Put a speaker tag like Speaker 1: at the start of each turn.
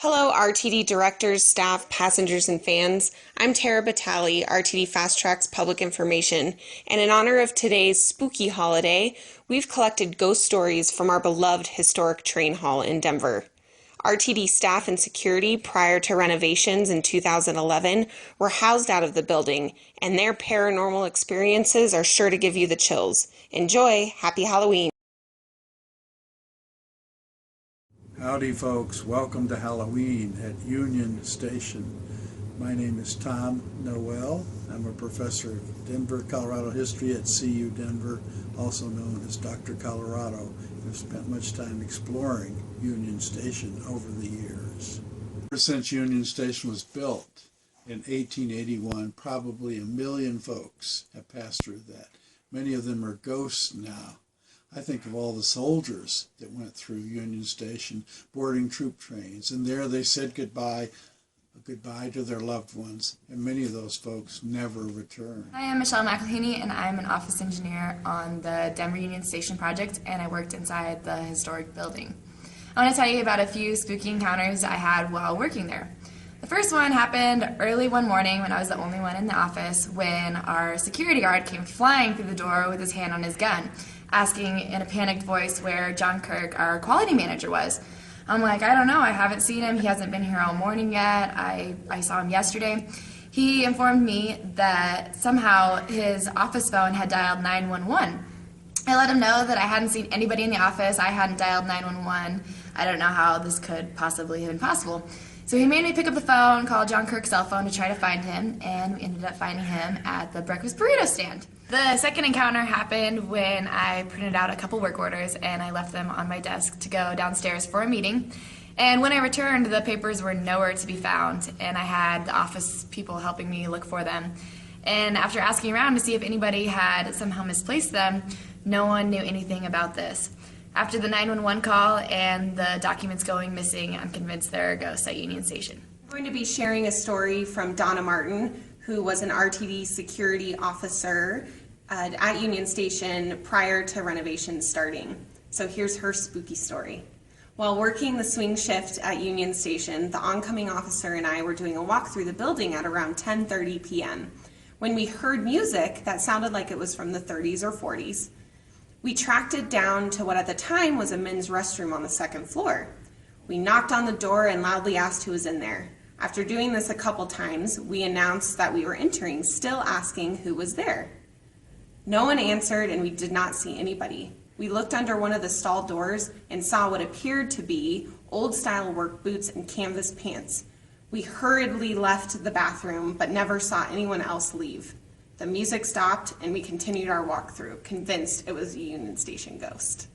Speaker 1: Hello, RTD directors, staff, passengers, and fans. I'm Tara Batali, RTD Fast Tracks Public Information, and in honor of today's spooky holiday, we've collected ghost stories from our beloved historic train hall in Denver. RTD staff and security prior to renovations in 2011 were housed out of the building, and their paranormal experiences are sure to give you the chills. Enjoy! Happy Halloween!
Speaker 2: Howdy folks, welcome to Halloween at Union Station. My name is Tom Noel. I'm a professor of Denver, Colorado history at CU Denver, also known as Dr. Colorado. I've spent much time exploring Union Station over the years. Ever since Union Station was built in 1881, probably 1 million folks have passed through that. Many of them are ghosts now. I think of all the soldiers that went through Union Station, boarding troop trains, and there they said goodbye to their loved ones, and many of those folks never returned.
Speaker 3: Hi, I'm Michelle McElhaney, and I'm an office engineer on the Denver Union Station project, and I worked inside the historic building. I want to tell you about a few spooky encounters I had while working there. The first one happened early one morning when I was the only one in the office when our security guard came flying through the door with his hand on his gun, asking in a panicked voice where John Kirk, our quality manager, was. I'm like, I don't know, I haven't seen him, he hasn't been here all morning yet, I saw him yesterday. He informed me that somehow his office phone had dialed 911. I let him know that I hadn't seen anybody in the office, I hadn't dialed 911, I don't know how this could possibly have been possible. So he made me pick up the phone, call John Kirk's cell phone to try to find him, and we ended up finding him at the breakfast burrito stand. The second encounter happened when I printed out a couple work orders and I left them on my desk to go downstairs for a meeting. And when I returned, the papers were nowhere to be found, and I had the office people helping me look for them. And after asking around to see if anybody had somehow misplaced them, no one knew anything about this. After the 911 call and the documents going missing, I'm convinced there are ghosts at Union Station.
Speaker 1: I'm going to be sharing a story from Donna Martin, who was an RTD security officer at Union Station prior to renovations starting. So here's her spooky story. While working the swing shift at Union Station, the oncoming officer and I were doing a walk through the building at around 10:30 p.m. when we heard music that sounded like it was from the 30s or 40s. We tracked it down to what at the time was a men's restroom on the second floor. We knocked on the door and loudly asked who was in there. After doing this a couple times, we announced that we were entering, still asking who was there. No one answered, and we did not see anybody. We looked under one of the stall doors and saw what appeared to be old-style work boots and canvas pants. We hurriedly left the bathroom, but never saw anyone else leave. The music stopped, and we continued our walk through, convinced it was a Union Station ghost.